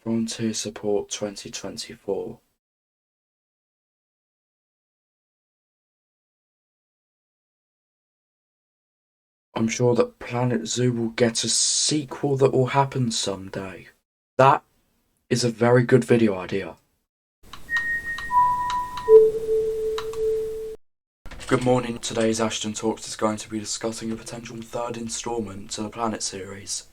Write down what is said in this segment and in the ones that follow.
Frontier Support 2024. I'm sure that Planet Zoo will get a sequel that will happen someday. That is a very good video idea. Good morning, today's Ashton Talks is going to be discussing a potential third instalment to the Planet series.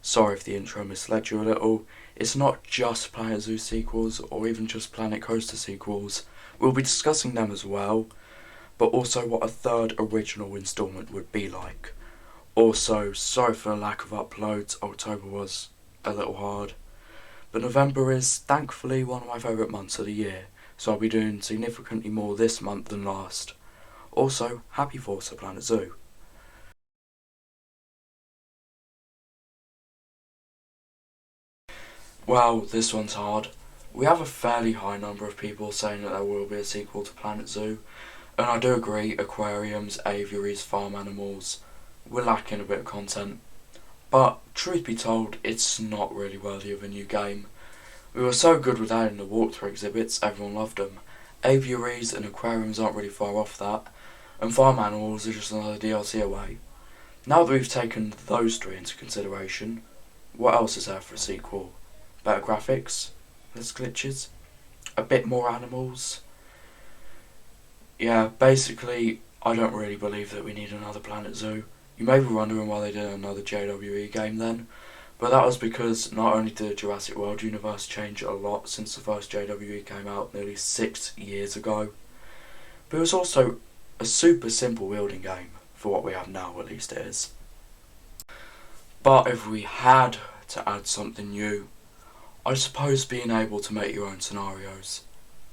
Sorry if the intro misled you a little, it's not just Planet Zoo sequels or even just Planet Coaster sequels. We'll be discussing them as well, but also what a third original instalment would be like. Also, sorry for the lack of uploads, October was a little hard, but November is thankfully one of my favourite months of the year, so I'll be doing significantly more this month than last. Also, happy 4th to Planet Zoo. Well, this one's hard. We have a fairly high number of people saying that there will be a sequel to Planet Zoo, and I do agree, aquariums, aviaries, farm animals, we're lacking a bit of content. But, truth be told, it's not really worthy of a new game. We were so good with adding the walkthrough exhibits, everyone loved them. Aviaries and aquariums aren't really far off that, and farm animals are just another DLC away. Now that we've taken those three into consideration, what else is there for a sequel? Better graphics? Less glitches? A bit more animals? Yeah, basically, I don't really believe that we need another Planet Zoo. You may be wondering why they did another JWE game then, but that was because not only did the Jurassic World universe change a lot since the first JWE came out nearly 6 years ago, but it was also a super simple wielding game, for what we have now at least it is. But if we had to add something new, I suppose being able to make your own scenarios.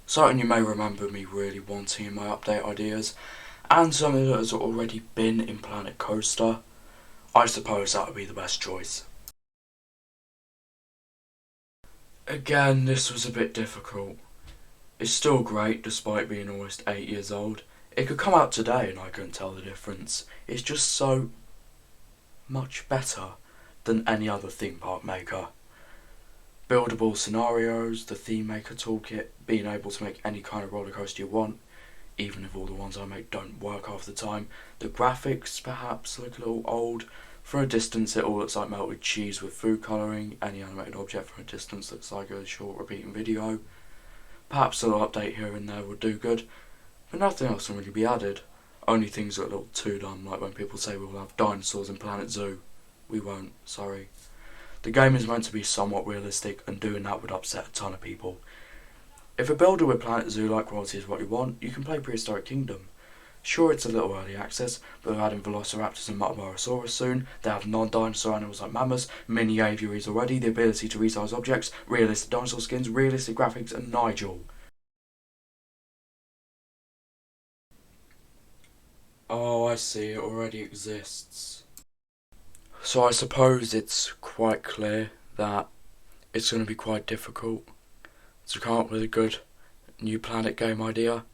Something you may remember me really wanting in my update ideas, and something that has already been in Planet Coaster. I suppose that would be the best choice. Again, this was a bit difficult. It's still great despite being almost 8 years old. It could come out today and I couldn't tell the difference. It's just so much better than any other theme park maker. Buildable scenarios, the theme maker toolkit, being able to make any kind of roller coaster you want, even if all the ones I make don't work half the time. The graphics perhaps look a little old. From a distance it all looks like melted cheese with food colouring. Any animated object from a distance looks like a short repeating video. Perhaps a little update here and there would do good, but nothing else can really be added. Only things that are a little too dumb, like when people say we'll have dinosaurs in Planet Zoo. We won't, sorry. The game is meant to be somewhat realistic, and doing that would upset a ton of people. If a builder with Planet Zoo like quality is what you want, you can play Prehistoric Kingdom. Sure, it's a little early access, but they're adding Velociraptors and Metamosaurus soon. They have non-dinosaur animals like mammoths, mini aviaries already, the ability to resize objects, realistic dinosaur skins, realistic graphics, and Nigel. Oh, I see, it already exists. So I suppose it's quite clear that it's going to be quite difficult to come up with a good new Planet game idea.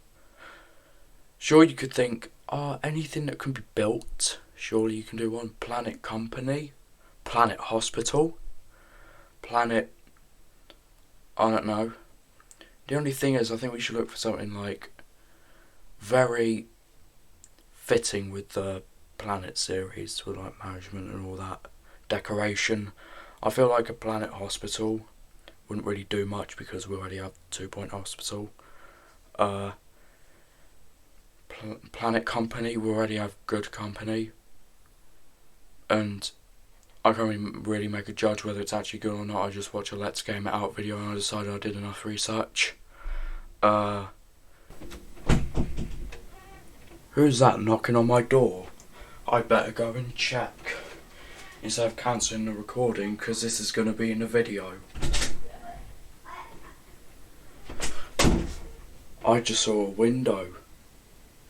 Sure, you could think, anything that can be built, surely you can do one. Planet Company, Planet Hospital, Planet, I don't know. The only thing is, I think we should look for something like very fitting with the Planet series, with like management and all that, decoration. I feel like a Planet Hospital wouldn't really do much because we already have 2 Point Hospital. Planet Company, we already have good company, and I can't really make a judge whether it's actually good or not. I just watch a Let's Game It Out video and I decided I did enough research. Who's that knocking on my door? I better go and check instead of cancelling the recording, because this is going to be in the video. I just saw a window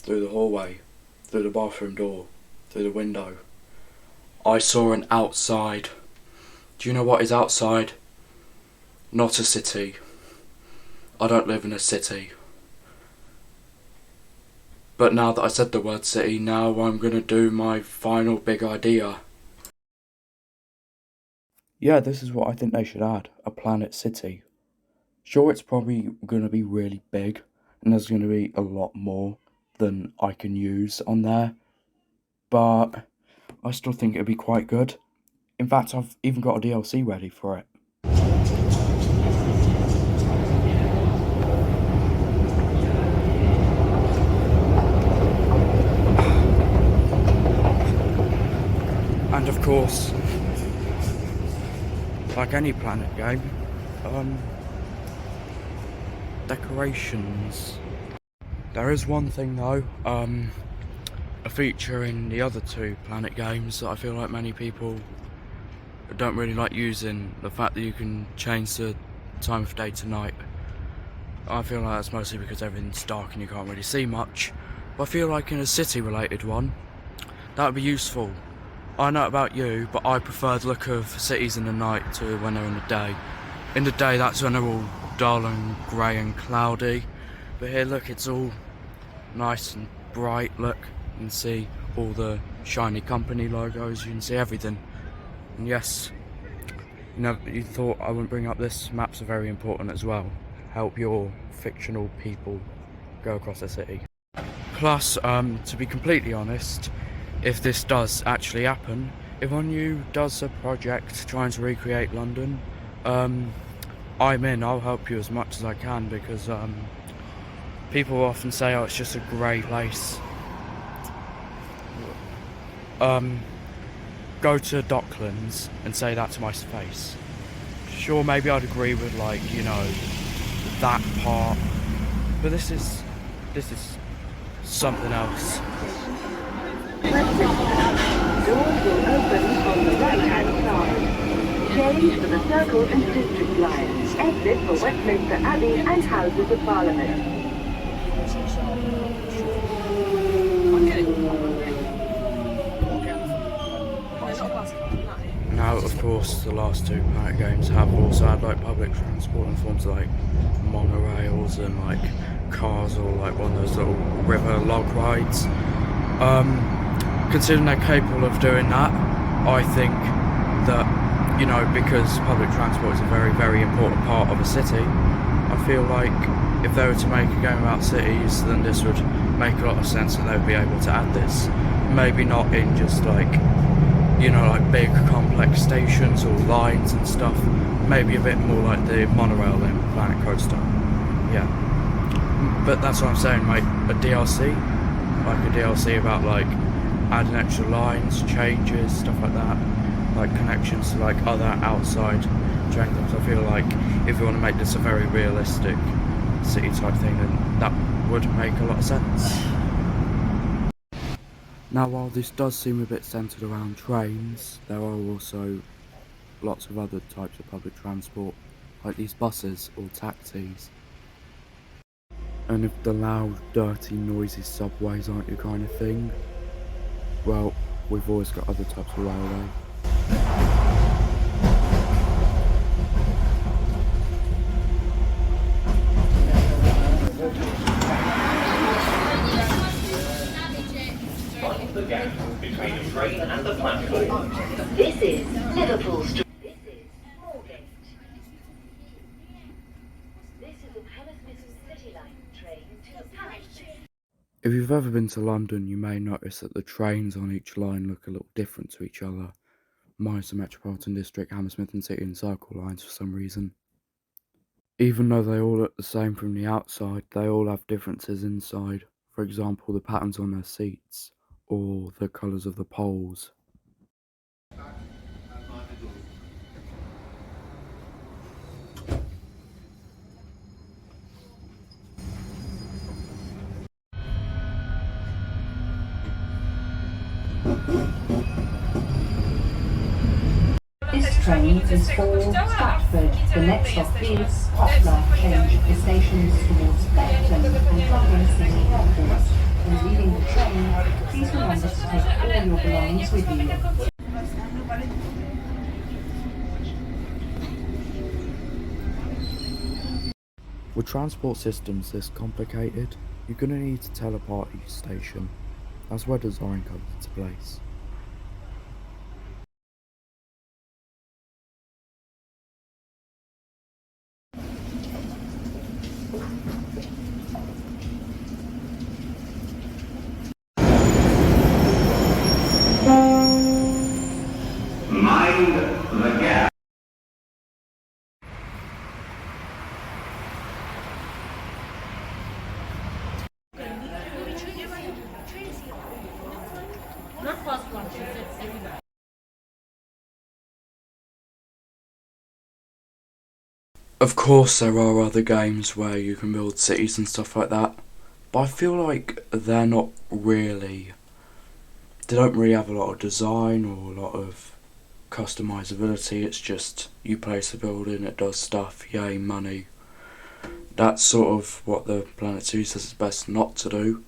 through the hallway, through the bathroom door, through the window. I saw an outside. Do you know what is outside? Not a city. I don't live in a city. But now that I said the word city, now I'm going to do my final big idea. Yeah, this is what I think they should add, a planet city. Sure, it's probably going to be really big, and there's going to be a lot more than I can use on there, but I still think it'd be quite good. In fact, I've even got a DLC ready for it. And of course, like any planet game, decorations. There is one thing though, a feature in the other two planet games that I feel like many people don't really like using, the fact that you can change the time of day to night. I feel like that's mostly because everything's dark and you can't really see much, but I feel like in a city related one, that would be useful. I know about you, but I prefer the look of cities in the night to when they're in the day. In the day, that's when they're all dull and grey and cloudy, but here look, it's all nice and bright. Look, you can see all the shiny company logos, you can see everything. And yes, you thought I wouldn't bring up this, maps are very important as well. Help your fictional people go across the city. Plus, to be completely honest, if this does actually happen, if one of you does a project trying to recreate London, I'm in, I'll help you as much as I can, because people often say, oh, it's just a grey place. Go to Docklands and say that to my face. Sure, maybe I'd agree with, like, you know, that part, but this is something else. Doors will open on the right-hand side. Change for the Circle and District lines. Exit for Westminster Abbey and Houses of Parliament. Now, of course, the last two planet games have also had like public transport in forms of like monorails and like cars, or like one of those little river log rides. Considering they're capable of doing that, I think that, you know, because public transport is a very, very important part of a city, I feel like if they were to make a game about cities, then this would make a lot of sense and they would be able to add this. Maybe not in just like, you know, like big complex stations or lines and stuff. Maybe a bit more like the monorail in Planet Coaster. Yeah. But that's what I'm saying, like a DLC? Like a DLC about like adding extra lines, changes, stuff like that. Like connections to like other outside train clubs. I feel like if you want to make this a very realistic city type thing, then that would make a lot of sense. Now, while this does seem a bit centred around trains, there are also lots of other types of public transport, like these buses or taxis. And if the loud, dirty, noisy subways aren't your kind of thing, well, we've always got other types of railway. The gap between the train and the platform. This is Liverpool Street. This is Moorgate. This is a Hammersmith City Line train to Paris. If you've ever been to London, you may notice that the trains on each line look a little different to each other, minus the Metropolitan District, Hammersmith and City and Circle lines for some reason. Even though they all look the same from the outside, they all have differences inside. For example, the patterns on their seats, or the colours of the poles. This train is for Stratford. The next stop is Poplar. Change the stations towards Beckton and London City Airport. When leaving the train, please remember to take all your belongings with you. With transport systems this complicated, you're going to need to tell apart each station. That's where design comes into place. Mind the gap. Of course there are other games where you can build cities and stuff like that, but I feel like they don't really have a lot of design or a lot of customizability. It's just you place a building, it does stuff, yay, money. That's sort of what the Planet 2 says is best not to do,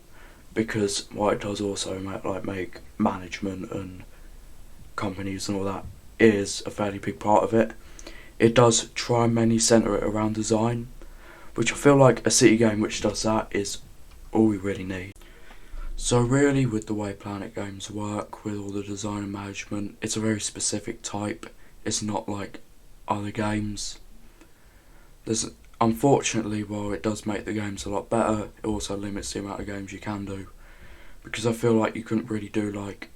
because what it does also make management and companies and all that is a fairly big part of it. It does try and mainly centre it around design, which I feel like a city game which does that is all we really need. So really, with the way Planet games work, with all the design and management, it's a very specific type. It's not like other games. Unfortunately, while it does make the games a lot better, it also limits the amount of games you can do. Because I feel like you couldn't really do like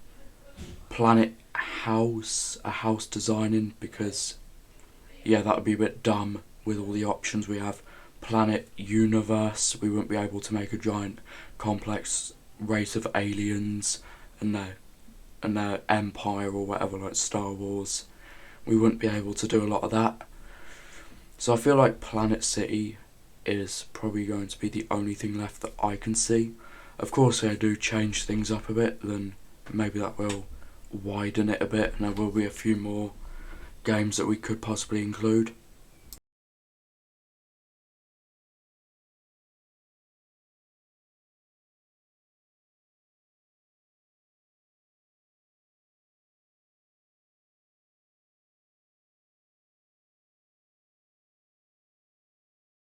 Planet House, a house designing, because yeah, that would be a bit dumb with all the options we have. Planet Universe, we wouldn't be able to make a giant complex race of aliens and their empire or whatever, like Star Wars. We wouldn't be able to do a lot of that. So I feel like Planet City is probably going to be the only thing left that I can see. Of course, if they do change things up a bit, then maybe that will widen it a bit and there will be a few more games that we could possibly include.